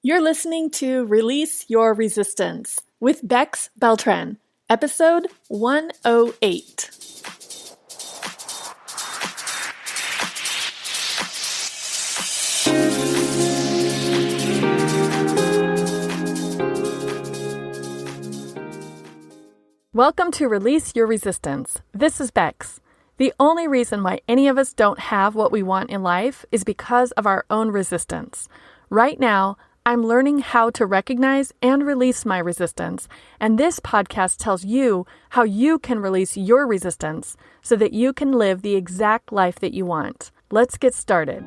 You're listening to Release Your Resistance with Bex Beltran, episode 108. Welcome to Release Your Resistance. This is Bex. The only reason why any of us don't have what we want in life is because of our own resistance. Right now, I'm learning how to recognize and release my resistance, and this podcast tells you how you can release your resistance so that you can live the exact life that you want. Let's get started.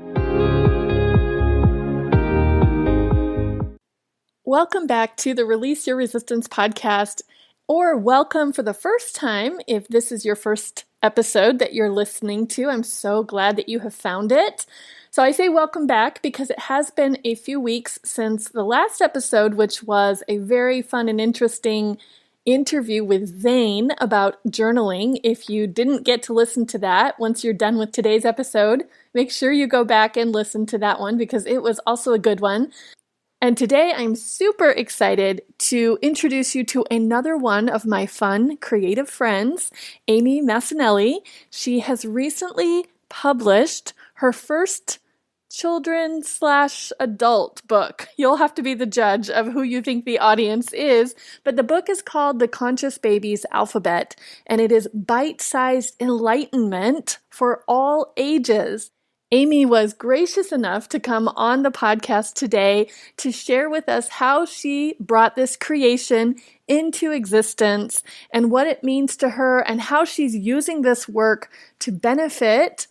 Welcome back to the Release Your Resistance podcast, or welcome for the first time if this is your first episode that you're listening to. I'm so glad that you have found it. So I say welcome back because it has been a few weeks since the last episode, which was a very fun and interesting interview with Zane about journaling. If you didn't get to listen to that, once you're done with today's episode, make sure you go back and listen to that one because it was also a good one. And today I'm super excited to introduce you to another one of my fun creative friends, Amy Masinelli. She has recently published her first children/adult book. You'll have to be the judge of who you think the audience is, but the book is called The Conscious Baby's Alphabet, and it is bite-sized enlightenment for all ages. Amy was gracious enough to come on the podcast today to share with us how she brought this creation into existence and what it means to her and how she's using this work to benefit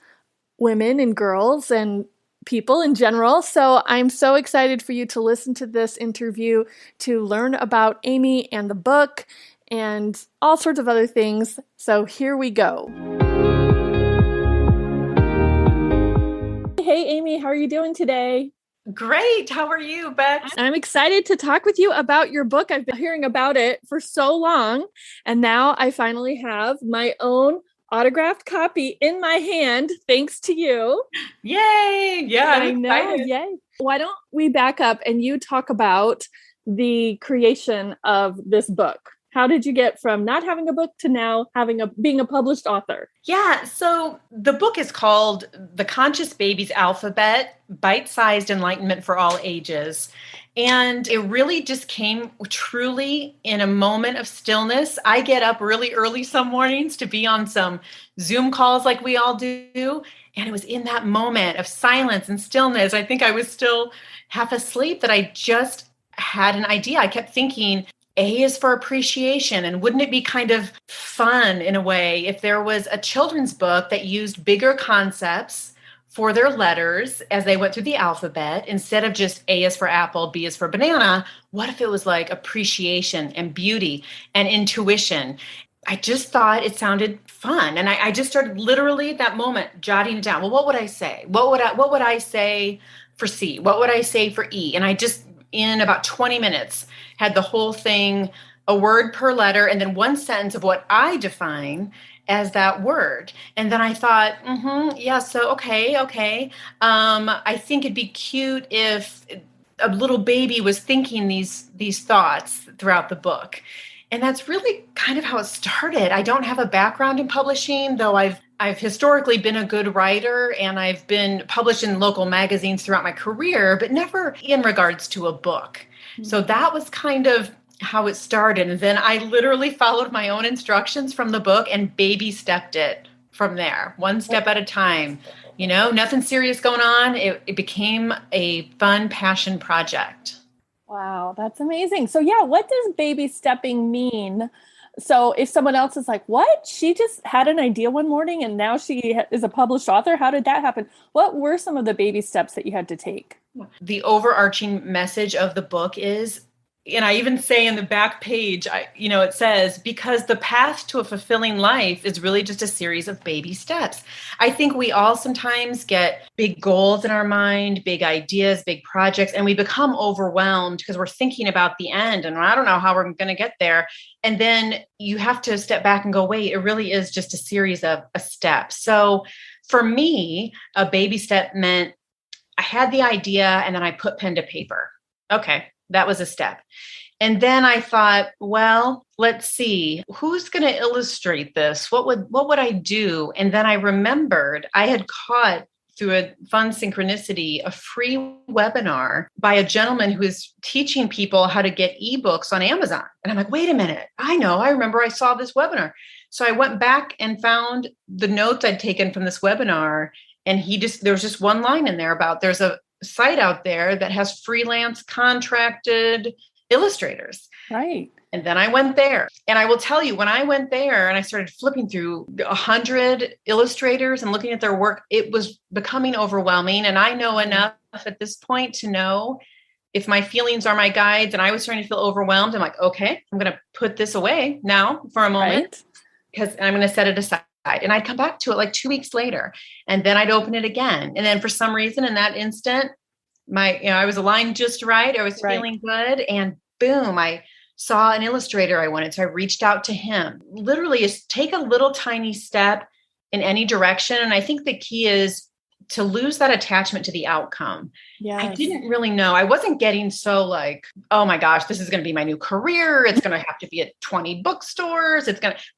women and girls and people in general. So I'm so excited for you to listen to this interview, to learn about Amy and the book and all sorts of other things. So here we go. Hey, Amy, how are you doing today? Great. How are you, Bex? I'm excited to talk with you about your book. I've been hearing about it for so long, and now I finally have my own autographed copy in my hand, thanks to you. Yay! Yeah, I know. Yay. Why don't we back up and you talk about the creation of this book? How did you get from not having a book to now being a published author? Yeah, so the book is called The Conscious Baby's Alphabet, Bite-Sized Enlightenment for All Ages. And it really just came truly in a moment of stillness. I get up really early some mornings to be on some Zoom calls like we all do. And it was in that moment of silence and stillness, I think I was still half asleep, that I just had an idea. I kept thinking, A is for appreciation. And wouldn't it be kind of fun in a way if there was a children's book that used bigger concepts for their letters as they went through the alphabet, instead of just A is for apple, B is for banana? What if it was like appreciation and beauty and intuition? I just thought it sounded fun. And I just started literally at that moment jotting it down. Well, what would I say? What would I say for C? What would I say for E? And I just, in about 20 minutes, had the whole thing, a word per letter, and then one sentence of what I define as that word. And then I thought, okay. I think it'd be cute if a little baby was thinking these thoughts throughout the book. And that's really kind of how it started. I don't have a background in publishing, though I've historically been a good writer, and I've been published in local magazines throughout my career, but never in regards to a book. Mm-hmm. So that was kind of how it started. And then I literally followed my own instructions from the book and baby stepped it from there, one step at a time. You know, nothing serious going on. It became a fun passion project. Wow, that's amazing. So yeah, what does baby stepping mean? So if someone else is like, what? She just had an idea one morning and now she is a published author. How did that happen? What were some of the baby steps that you had to take? The overarching message of the book is, and I even say in the back page, it says, because the path to a fulfilling life is really just a series of baby steps. I think we all sometimes get big goals in our mind, big ideas, big projects, and we become overwhelmed because we're thinking about the end and I don't know how we're going to get there. And then you have to step back and go, wait, it really is just a series of steps. So for me, a baby step meant I had the idea and then I put pen to paper. Okay, that was a step. And then I thought, well, let's see, who's going to illustrate this? What would I do? And then I remembered I had caught through a fun synchronicity a free webinar by a gentleman who is teaching people how to get ebooks on Amazon. And I'm like, wait a minute, I remember I saw this webinar. So I went back and found the notes I'd taken from this webinar. And there was just one line in there about there's a site out there that has freelance contracted illustrators. Right. And then I went there. And I will tell you, when I went there and I started flipping through 100 illustrators and looking at their work, it was becoming overwhelming. And I know enough at this point to know if my feelings are my guides, and I was starting to feel overwhelmed. I'm like, okay, I'm going to put this away now for a moment, because I'm going to set it aside. And I'd come back to it like 2 weeks later, and then I'd open it again. And then for some reason in that instant, I was aligned just right. I was feeling good. And boom, I saw an illustrator I wanted. So I reached out to him. Literally, is take a little tiny step in any direction. And I think the key is to lose that attachment to the outcome. Yes. I didn't really know. I wasn't getting so like, oh my gosh, this is going to be my new career. It's going to have to be at 20 bookstores.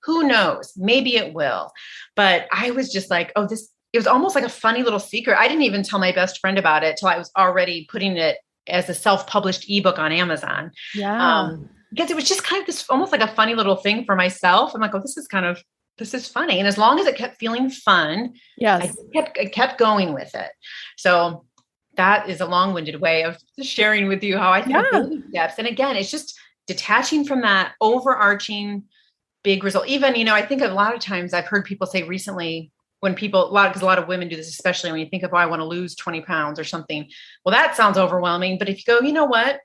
Who knows? Maybe it will. But I was just like, it was almost like a funny little secret. I didn't even tell my best friend about it till I was already putting it as a self-published ebook on Amazon. Yeah. Because it was just kind of this, almost like a funny little thing for myself. I'm like, this is funny. And as long as it kept feeling fun, yes, I kept going with it. So that is a long-winded way of sharing with you how I think of baby steps. And again, it's just detaching from that overarching big result. Even, I think a lot of times I've heard people say recently, because a lot of women do this, especially when you think of, I want to lose 20 pounds or something. Well, that sounds overwhelming. But if you go, you know what?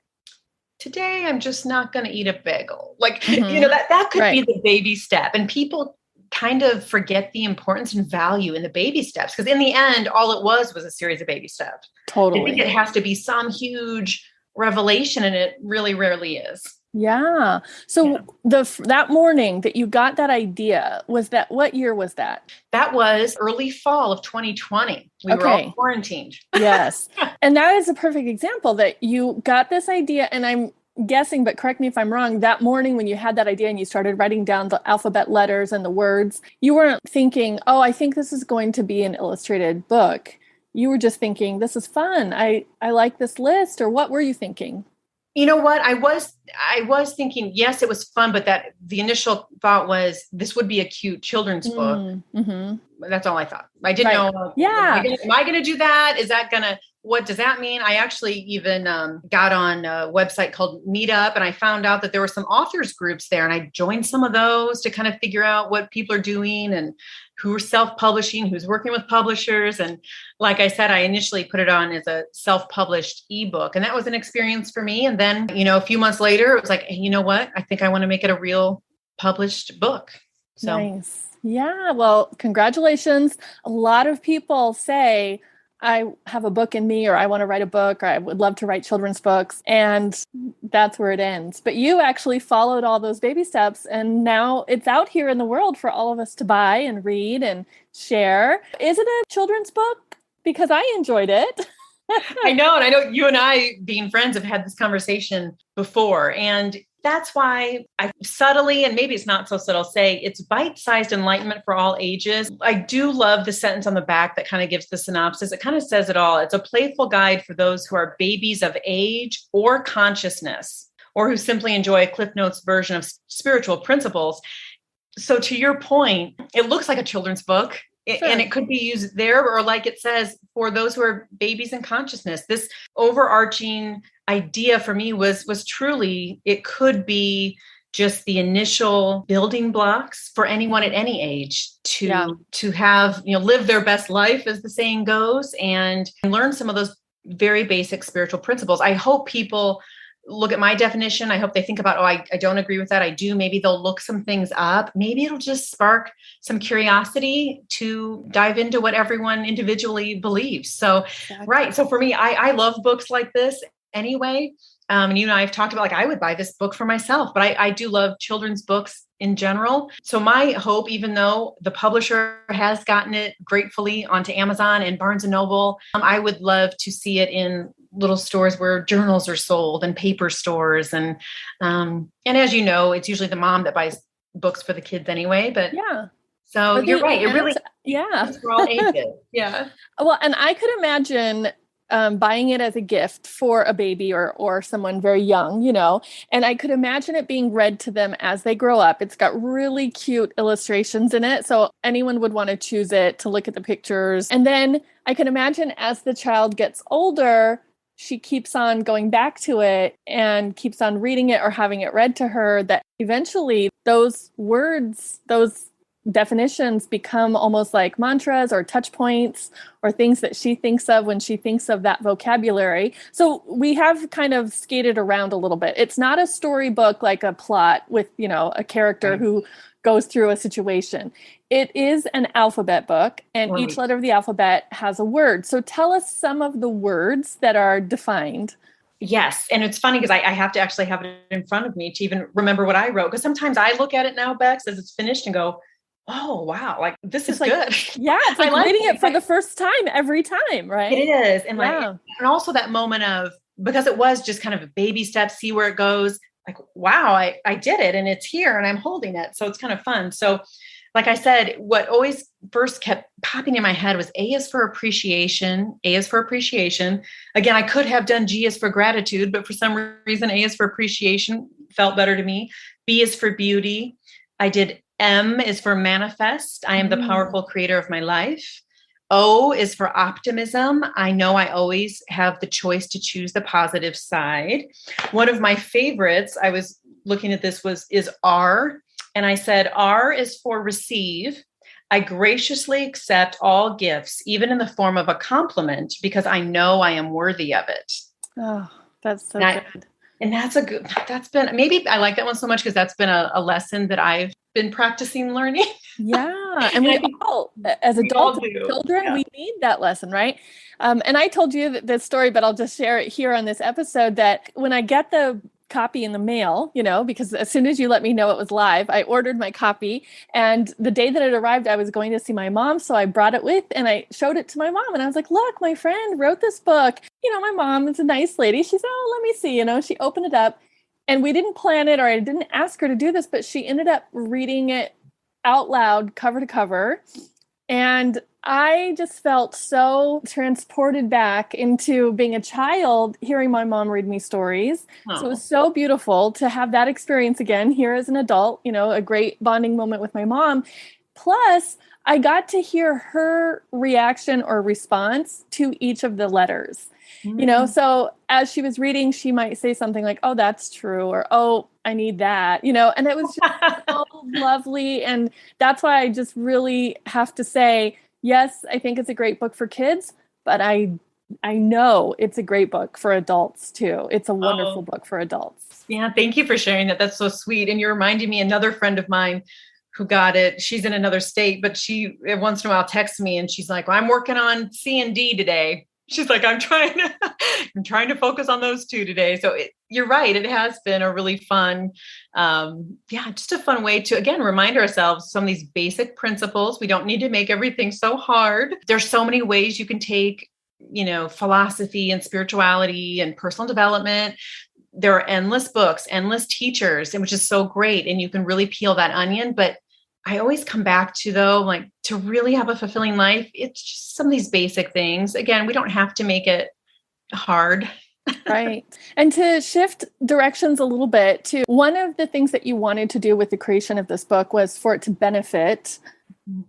Today, I'm just not going to eat a bagel. Like, that could be the baby step. And people kind of forget the importance and value in the baby steps. Because in the end, all it was a series of baby steps. Totally. I think it has to be some huge revelation, and it really rarely is. Yeah. So that morning that you got that idea, what year was that? That was early fall of 2020. We were all quarantined. Yes. And that is a perfect example that you got this idea. And I'm guessing, but correct me if I'm wrong, that morning when you had that idea and you started writing down the alphabet letters and the words, you weren't thinking, I think this is going to be an illustrated book. You were just thinking, this is fun. I like this list. Or what were you thinking? You know what? I was thinking, yes, it was fun, but that the initial thought was this would be a cute children's book. Mm-hmm. That's all I thought. I didn't know. Yeah. Am I going to do that? What does that mean? I actually even got on a website called Meetup, and I found out that there were some authors groups there, and I joined some of those to kind of figure out what people are doing and who are self-publishing, who's working with publishers. And like I said, I initially put it on as a self-published ebook, and that was an experience for me. And then, a few months later, it was like, hey, you know what? I think I want to make it a real published book. So. Nice. Yeah. Well, congratulations. A lot of people say, I have a book in me, or I want to write a book, or I would love to write children's books. And that's where it ends. But you actually followed all those baby steps, and now it's out here in the world for all of us to buy and read and share. Is it a children's book? Because I enjoyed it. I know. And I know you and I, being friends, have had this conversation before. And that's why I subtly, and maybe it's not so subtle, say it's bite-sized enlightenment for all ages. I do love the sentence on the back that kind of gives the synopsis. It kind of says it all. It's a playful guide for those who are babies of age or consciousness, or who simply enjoy a Cliff Notes version of spiritual principles. So to your point, it looks like a children's book. Sure. And it could be used there, or like it says, for those who are babies in consciousness. This overarching idea for me was truly, it could be just the initial building blocks for anyone at any age to have, live their best life, as the saying goes, and learn some of those very basic spiritual principles. I hope people look at my definition. I hope they think about, I don't agree with that. I do. Maybe they'll look some things up. Maybe it'll just spark some curiosity to dive into what everyone individually believes. So, exactly. Right. So for me, I love books like this anyway. And you and I have talked about, I would buy this book for myself, but I do love children's books in general. So my hope, even though the publisher has gotten it gratefully onto Amazon and Barnes & Noble, I would love to see it in little stores where journals are sold and paper stores. And as you know, it's usually the mom that buys books for the kids anyway, but Yeah. so Or you're the right. It aunt. really Yeah. is for all ages. Yeah. Well, and I could imagine buying it as a gift for a baby or someone very young, and I could imagine it being read to them as they grow up. It's got really cute illustrations in it, so anyone would want to choose it to look at the pictures. And then I can imagine as the child gets older, she keeps on going back to it and keeps on reading it or having it read to her, that eventually those words, those definitions become almost like mantras or touch points or things that she thinks of when she thinks of that vocabulary. So we have kind of skated around a little bit. It's not a storybook like a plot with, a character who goes through a situation. It is an alphabet book, and each letter of the alphabet has a word. So tell us some of the words that are defined. Yes. And it's funny because I have to actually have it in front of me to even remember what I wrote. Because sometimes I look at it now, Bex, as it's finished and go, oh, wow, like this is like, good. Yeah, it's like reading it for the first time every time, right? It is. And and also that moment of, because it was just kind of a baby step, see where it goes. Like, wow, I did it and it's here and I'm holding it. So it's kind of fun. So like I said, what always first kept popping in my head was A is for appreciation. A is for appreciation. Again, I could have done G is for gratitude, but for some reason, A is for appreciation felt better to me. B is for beauty. I did M is for manifest. I am the powerful creator of my life. O is for optimism. I know I always have the choice to choose the positive side. One of my favorites, I was looking at this, is R. And I said, R is for receive. I graciously accept all gifts, even in the form of a compliment, because I know I am worthy of it. Oh, that's so good. And that's been, maybe I like that one so much because that's been a lesson that I've been practicing learning. Yeah. And we all, as adults and children, we need that lesson, right? And I told you this story, but I'll just share it here on this episode, that when I get the copy in the mail, because as soon as you let me know it was live, I ordered my copy. And the day that it arrived, I was going to see my mom. So I brought it with and I showed it to my mom. And I was like, look, my friend wrote this book. My mom is a nice lady. She said, oh, let me see. She opened it up and we didn't plan it, or I didn't ask her to do this, but she ended up reading it out loud, cover to cover. And I just felt so transported back into being a child, hearing my mom read me stories. So it was so beautiful to have that experience again here as an adult, a great bonding moment with my mom. Plus, I got to hear her reaction or response to each of the letters. So as she was reading, she might say something like, oh, that's true, or, oh, I need that, and it was just so lovely. And that's why I just really have to say, yes, I think it's a great book for kids, but I know it's a great book for adults too. It's a wonderful book for adults. Yeah. Thank you for sharing that. That's so sweet. And you're reminding me, another friend of mine who got it, she's in another state, but she once in a while texts me and she's like, well, I'm working on C and D today. She's like, I'm trying to focus on those two today. So you're right. It has been a really fun, just a fun way to, again, remind ourselves some of these basic principles. We don't need to make everything so hard. There's so many ways you can take, philosophy and spirituality and personal development. There are endless books, endless teachers, and which is so great. And you can really peel that onion. But I always come back to, though, like, to really have a fulfilling life, it's just some of these basic things. Again, we don't have to make it hard. Right. And to shift directions a little bit to one of the things that you wanted to do with the creation of this book was for it to benefit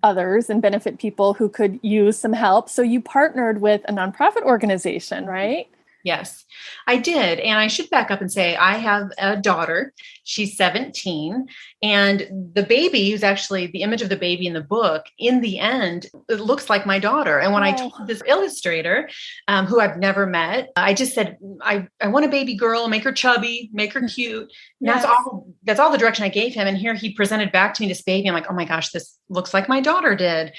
others and benefit people who could use some help. So you partnered with a nonprofit organization, right? Yes, I did. And I should back up and say, I have a daughter. She's 17. And the baby, who's actually the image of the baby in the book, in the end, it looks like my daughter. And when I told this illustrator, who I've never met, I just said, I want a baby girl, make her chubby, make her cute. Yes. That's all the direction I gave him. And here he presented back to me this baby. I'm like, oh my gosh, this looks like my daughter did.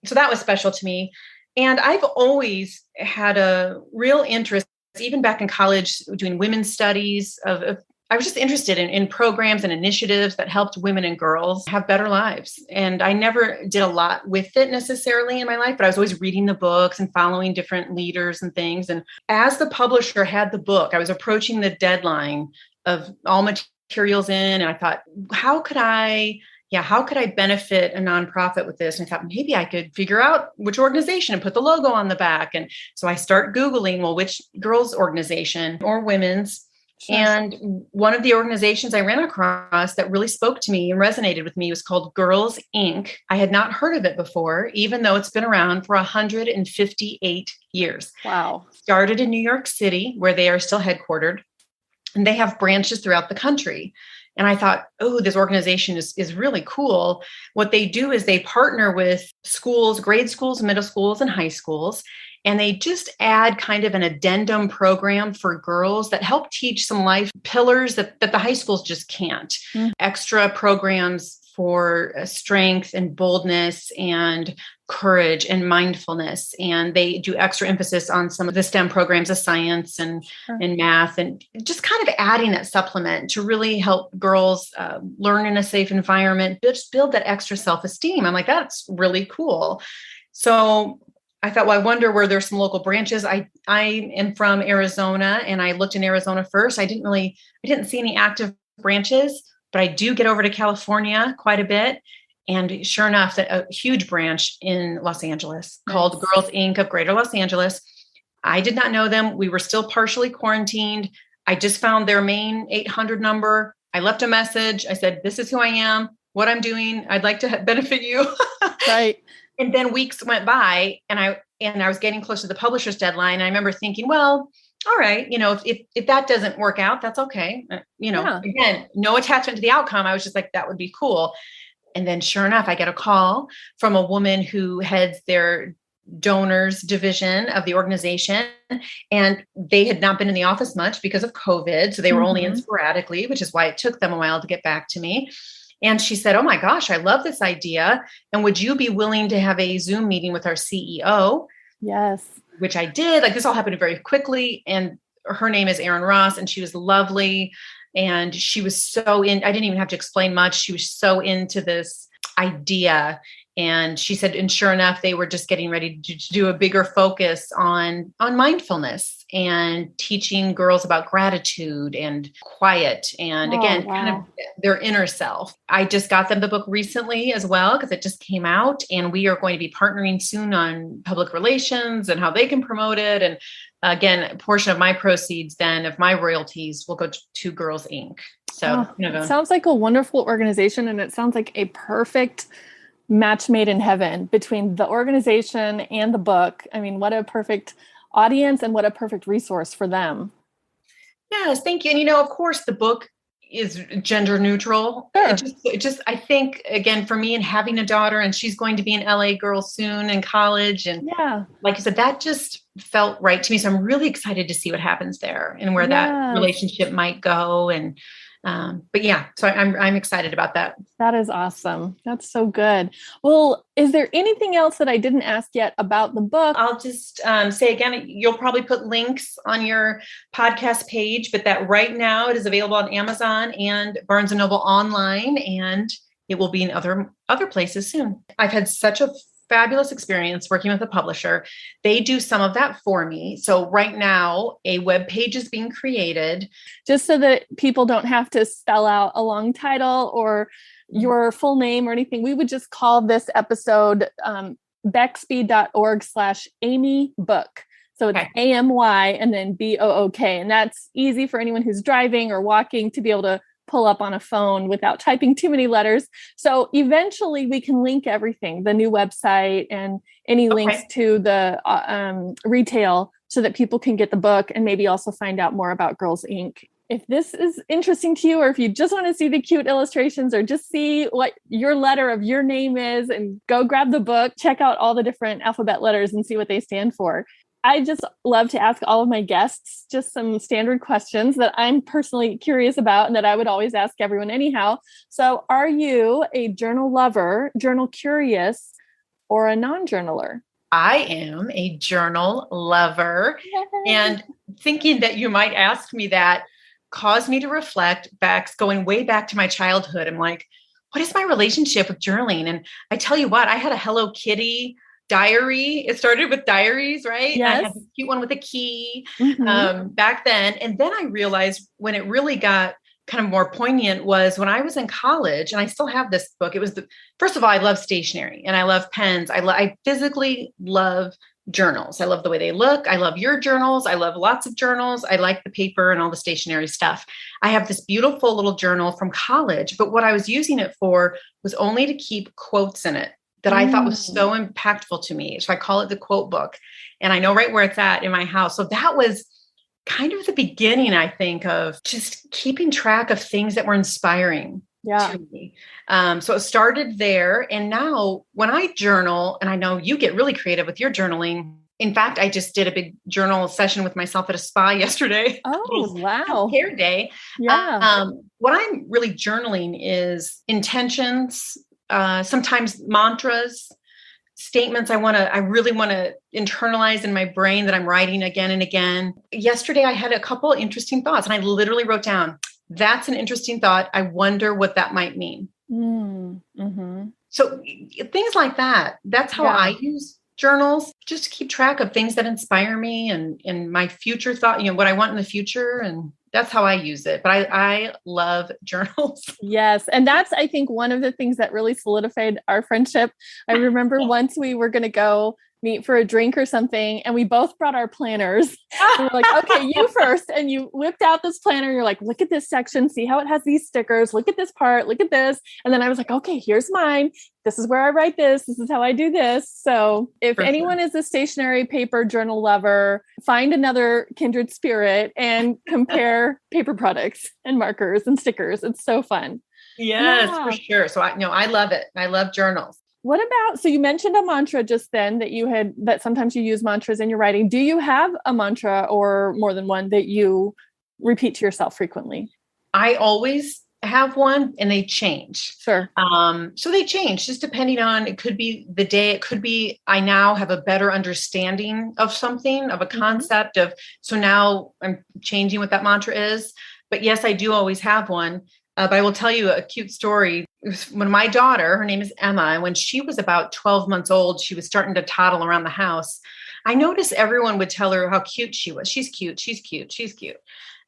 So that was special to me. And I've always had a real interest, even back in college, doing women's studies. I I was just interested in programs and initiatives that helped women and girls have better lives. And I never did a lot with it necessarily in my life, but I was always reading the books and following different leaders and things. And as the publisher had the book, I was approaching the deadline of all materials in, and I thought, how could I benefit a nonprofit with this? And I thought maybe I could figure out which organization and put the logo on the back. And so I start Googling, well, which girls organization or women's. Sure. And one of the organizations I ran across that really spoke to me and resonated with me was called Girls Inc. I had not heard of it before, even though it's been around for 158 years. Wow. Started in New York City, where they are still headquartered, and they have branches throughout the country. And I thought, oh, this organization is really cool. What they do is they partner with schools, grade schools, middle schools, and high schools. And they just add kind of an addendum program for girls that help teach some life pillars that the high schools just can't. Mm-hmm. Extra programs for strength and boldness and courage and mindfulness. And they do extra emphasis on some of the STEM programs of science and math, and just kind of adding that supplement to really help girls learn in a safe environment, just build that extra self-esteem. I'm like, that's really cool. So I thought, well, I wonder where there's some local branches. I am from Arizona, and I looked in Arizona first. I didn't see any active branches, but I do get over to California quite a bit. And sure enough, a huge branch in Los Angeles called Girls Inc. of Greater Los Angeles. I did not know them. We were still partially quarantined. I just found their main 800 number. I left a message. I said, this is who I am, what I'm doing. I'd like to benefit you. Right. And then weeks went by, and I was getting close to the publisher's deadline. And I remember thinking, well, all right, if that doesn't work out, that's okay. Again, no attachment to the outcome. I was just like, that would be cool. And then sure enough, I get a call from a woman who heads their donors division of the organization. And they had not been in the office much because of COVID. So they were only in sporadically, which is why it took them a while to get back to me. And she said, oh my gosh, I love this idea. And would you be willing to have a Zoom meeting with our CEO? Yes. Which I did. Like, this all happened very quickly. And her name is Erin Ross, and she was lovely. And she was so I didn't even have to explain much. She was so into this idea. And she said, and sure enough, they were just getting ready to do a bigger focus on mindfulness and teaching girls about gratitude and quiet. And kind of their inner self. I just got them the book recently as well, because it just came out, and we are going to be partnering soon on public relations and how they can promote it. And again, a portion of my proceeds then of my royalties will go to Girls Inc. So it sounds like a wonderful organization, and it sounds like a perfect match made in heaven between the organization and the book. I mean, what a perfect audience and what a perfect resource for them. Yes, thank you. And of course, the book is gender neutral. Sure. It just, I think, again, for me, and having a daughter, and she's going to be an LA girl soon in college. And like I said, that just felt right to me. So I'm really excited to see what happens there and where that relationship might go. And so I'm excited about that. That is awesome. That's so good. Well, is there anything else that I didn't ask yet about the book? I'll just say again, you'll probably put links on your podcast page, but that right now it is available on Amazon and Barnes & Noble online, and it will be in other places soon. I've had such a fabulous experience working with a publisher. They do some of that for me. So right now, a web page is being created. Just so that people don't have to spell out a long title or your full name or anything, we would just call this episode bexby.org/Amy book. So it's AMY and then BOOK. And that's easy for anyone who's driving or walking to be able to pull up on a phone without typing too many letters. So eventually we can link everything, the new website and any links to the retail, so that people can get the book and maybe also find out more about Girls Inc. If this is interesting to you, or if you just want to see the cute illustrations or just see what your letter of your name is, and go grab the book, check out all the different alphabet letters and see what they stand for. I just love to ask all of my guests just some standard questions that I'm personally curious about and that I would always ask everyone anyhow. So are you a journal lover, journal curious, or a non-journaler? I am a journal lover. Yay. And thinking that you might ask me that, caused me to reflect back, going way back to my childhood. I'm like, what is my relationship with journaling? And I tell you what, I had a Hello Kitty diary. It started with diaries, right? Yes. I had the cute one with a key Mm-hmm. back then. And then I realized when it really got kind of more poignant was when I was in college, and I still have this book. It was first of all, I love stationery and I love pens. I physically love journals. I love the way they look. I love your journals. I love lots of journals. I like the paper and all the stationery stuff. I have this beautiful little journal from college, but what I was using it for was only to keep quotes in it that I thought was so impactful to me. So I call it the quote book, and I know right where it's at in my house. So that was kind of the beginning, I think, of just keeping track of things that were inspiring to me. So it started there. And now when I journal, and I know you get really creative with your journaling. In fact, I just did a big journal session with myself at a spa yesterday. Oh, wow. Hair day. Yeah. What I'm really journaling is intentions, sometimes mantras, statements I really want to internalize in my brain that I'm writing again and again. Yesterday, I had a couple interesting thoughts, and I literally wrote down, that's an interesting thought. I wonder what that might mean. Mm-hmm. So things like that, that's how I use journals, just to keep track of things that inspire me and my future thought, what I want in the future. And that's how I use it. But I love journals. Yes. And that's, I think, one of the things that really solidified our friendship. I remember once we were going to go meet for a drink or something, and we both brought our planners. And we're like, okay, you first. And you whipped out this planner. You're like, look at this section, see how it has these stickers, look at this part, look at this. And then I was like, okay, here's mine. This is where I write this. This is how I do this. So if anyone is a stationery paper journal lover, find another kindred spirit and compare paper products and markers and stickers. It's so fun. Yes, for sure. So I love it. I love journals. What about, so you mentioned a mantra just then that sometimes you use mantras in your writing. Do you have a mantra or more than one that you repeat to yourself frequently? I always have one, and they change. Sure. So they change just depending on, it could be the day. It could be, I now have a better understanding of something, of a concept so now I'm changing what that mantra is. But yes, I do always have one. But I will tell you a cute story. When my daughter, her name is Emma, when she was about 12 months old, she was starting to toddle around the house. I noticed everyone would tell her how cute she was. She's cute. She's cute. She's cute.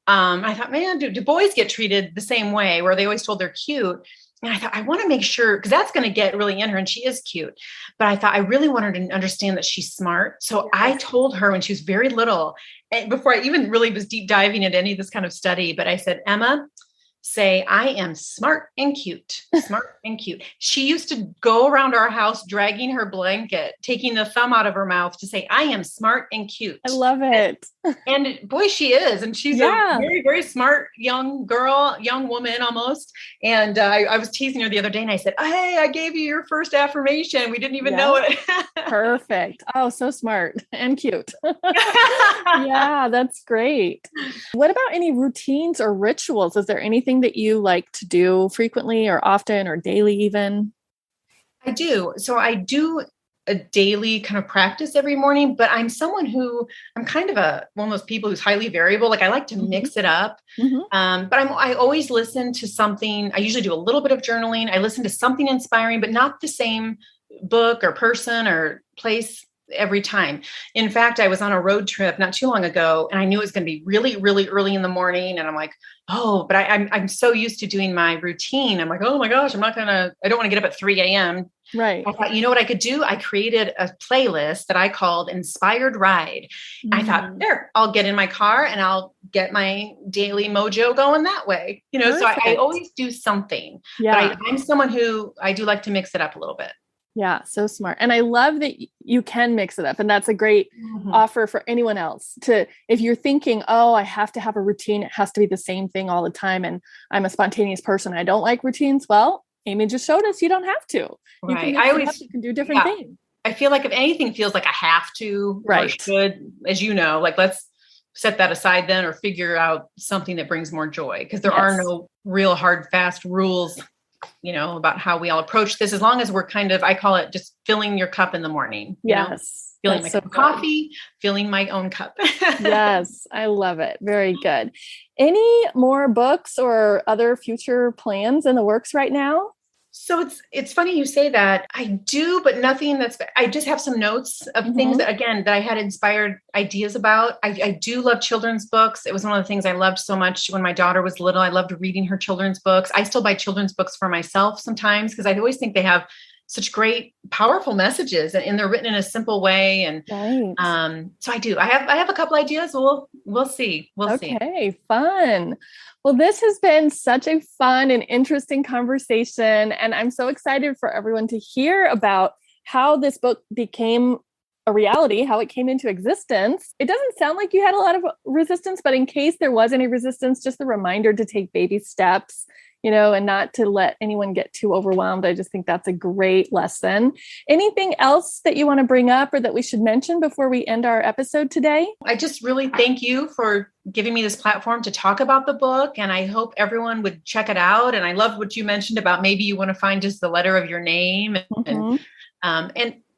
I thought, man, do boys get treated the same way, where they always told they're cute? And I thought, I want to make sure, because that's going to get really in her, and she is cute. But I thought, I really want her to understand that she's smart. So I told her when she was very little, and before I even really was deep diving into any of this kind of study, but I said, Emma, say, I am smart and cute, smart and cute. She used to go around our house, dragging her blanket, taking the thumb out of her mouth to say, I am smart and cute. I love it. And boy, she is. And she's a very, very smart young girl, young woman almost. And I was teasing her the other day, and I said, hey, I gave you your first affirmation. We didn't even know it. Perfect. Oh, so smart and cute. Yeah, that's great. What about any routines or rituals? Is there anything that you like to do frequently or often or daily even? I do. So I do a daily kind of practice every morning, but I'm someone who, I'm kind of one of those people who's highly variable. Like I like to mix it up. But I always listen to something. I usually do a little bit of journaling. I listen to something inspiring, but not the same book or person or place every time. In fact, I was on a road trip not too long ago, and I knew it was going to be really, really early in the morning. And I'm like, oh, but I'm so used to doing my routine. I'm like, oh my gosh, I don't want to get up at 3 a.m. Right. I thought, you know what I could do? I created a playlist that I called Inspired Ride. I thought, there, I'll get in my car and I'll get my daily mojo going that way. So I always do something. Yeah. But I'm someone who I do like to mix it up a little bit. Yeah, so smart. And I love that you can mix it up. And that's a great offer for anyone else if you're thinking, oh, I have to have a routine. It has to be the same thing all the time. And I'm a spontaneous person. I don't like routines. Well, Amy just showed us you don't have to. You can mix it up, you can do different things. I feel like if anything feels like I have to, or should, as you know, like let's set that aside then, or figure out something that brings more joy. Because there are no real hard, fast rules about how we all approach this, as long as we're kind of, I call it just filling your cup in the morning. filling That's my so cup of good. coffee, filling my own cup. Yes, I love it. Very good. Any more books or other future plans in the works right now? So it's funny you say that. I do, but nothing I just have some notes of things that, again, that I had inspired ideas about. I do love children's books. It was one of the things I loved so much when my daughter was little. I loved reading her children's books. I still buy children's books for myself sometimes because I always think they have such great, powerful messages, and they're written in a simple way. And Right. so I do. I have a couple ideas. We'll see. We'll see. Okay, fun. Well, this has been such a fun and interesting conversation. And I'm so excited for everyone to hear about how this book became a reality, how it came into existence. It doesn't sound like you had a lot of resistance, but in case there was any resistance, just a reminder to take baby steps, and not to let anyone get too overwhelmed. I just think that's a great lesson. Anything else that you want to bring up or that we should mention before we end our episode today? I just really thank you for giving me this platform to talk about the book. And I hope everyone would check it out. And I love what you mentioned about maybe you want to find just the letter of your name. And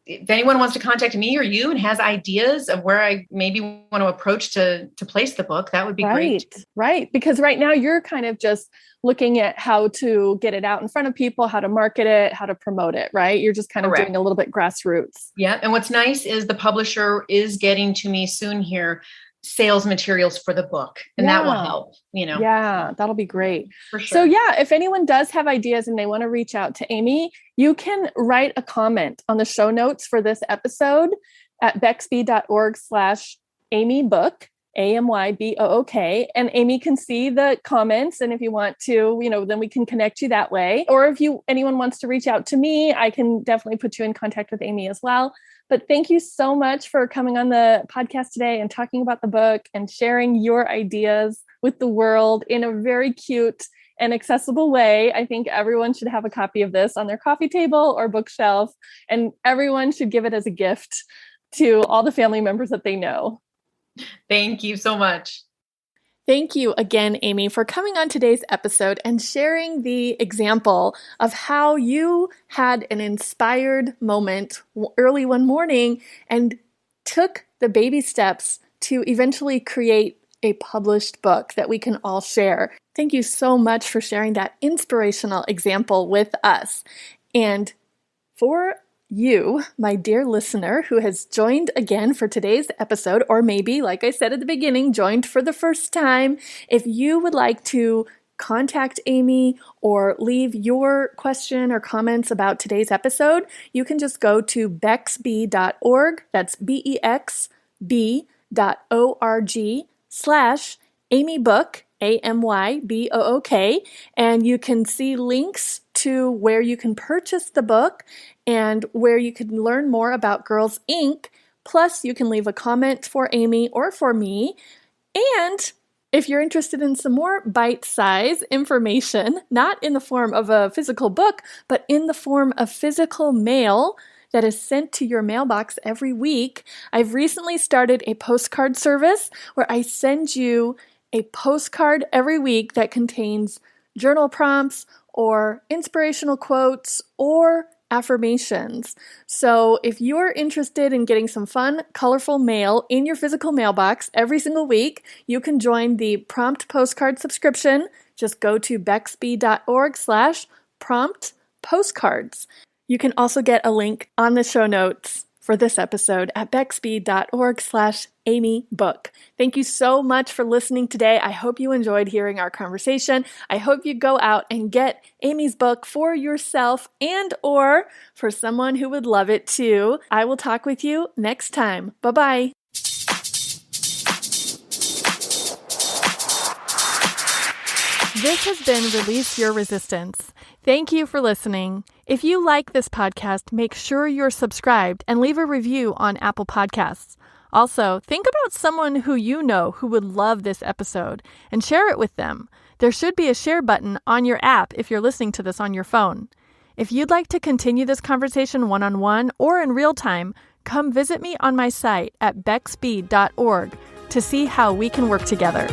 if anyone wants to contact me or you and has ideas of where I maybe want to approach to place the book, that would be great. Right. Because right now you're kind of just looking at how to get it out in front of people, how to market it, how to promote it, right? You're just kind of doing a little bit grassroots. Yeah. And what's nice is the publisher is getting to me soon here sales materials for the book, and that will help, Yeah, that'll be great. For sure. So yeah, if anyone does have ideas and they want to reach out to Amy, you can write a comment on the show notes for this episode at bexby.org/amybook, AMYBOOK, and Amy can see the comments. And if you want to, then we can connect you that way. Or if anyone wants to reach out to me, I can definitely put you in contact with Amy as well. But thank you so much for coming on the podcast today and talking about the book and sharing your ideas with the world in a very cute and accessible way. I think everyone should have a copy of this on their coffee table or bookshelf, and everyone should give it as a gift to all the family members that they know. Thank you so much. Thank you again, Amy, for coming on today's episode and sharing the example of how you had an inspired moment early one morning and took the baby steps to eventually create a published book that we can all share. Thank you so much for sharing that inspirational example with us. And for you, my dear listener, who has joined again for today's episode, or maybe, like I said at the beginning, joined for the first time, if you would like to contact Amy or leave your question or comments about today's episode, you can just go to bexby.org, that's BEXB.org/AmyBook, AMYBOOK, and you can see links to where you can purchase the book and where you can learn more about Girls Inc. Plus, you can leave a comment for Amy or for me. And if you're interested in some more bite-size information, not in the form of a physical book, but in the form of physical mail that is sent to your mailbox every week, I've recently started a postcard service where I send you a postcard every week that contains journal prompts or inspirational quotes or affirmations. So if you're interested in getting some fun, colorful mail in your physical mailbox every single week, you can join the prompt postcard subscription. Just go to bexby.org/prompt postcards. You can also get a link on the show notes for this episode at bexby.org/AmyBook. Thank you so much for listening today. I hope you enjoyed hearing our conversation. I hope you go out and get Amy's book for yourself and or for someone who would love it too. I will talk with you next time. Bye-bye. This has been Release Your Resistance. Thank you for listening. If you like this podcast, make sure you're subscribed and leave a review on Apple Podcasts. Also, think about someone who you know who would love this episode and share it with them. There should be a share button on your app if you're listening to this on your phone. If you'd like to continue this conversation one-on-one or in real time, come visit me on my site at bexby.org to see how we can work together.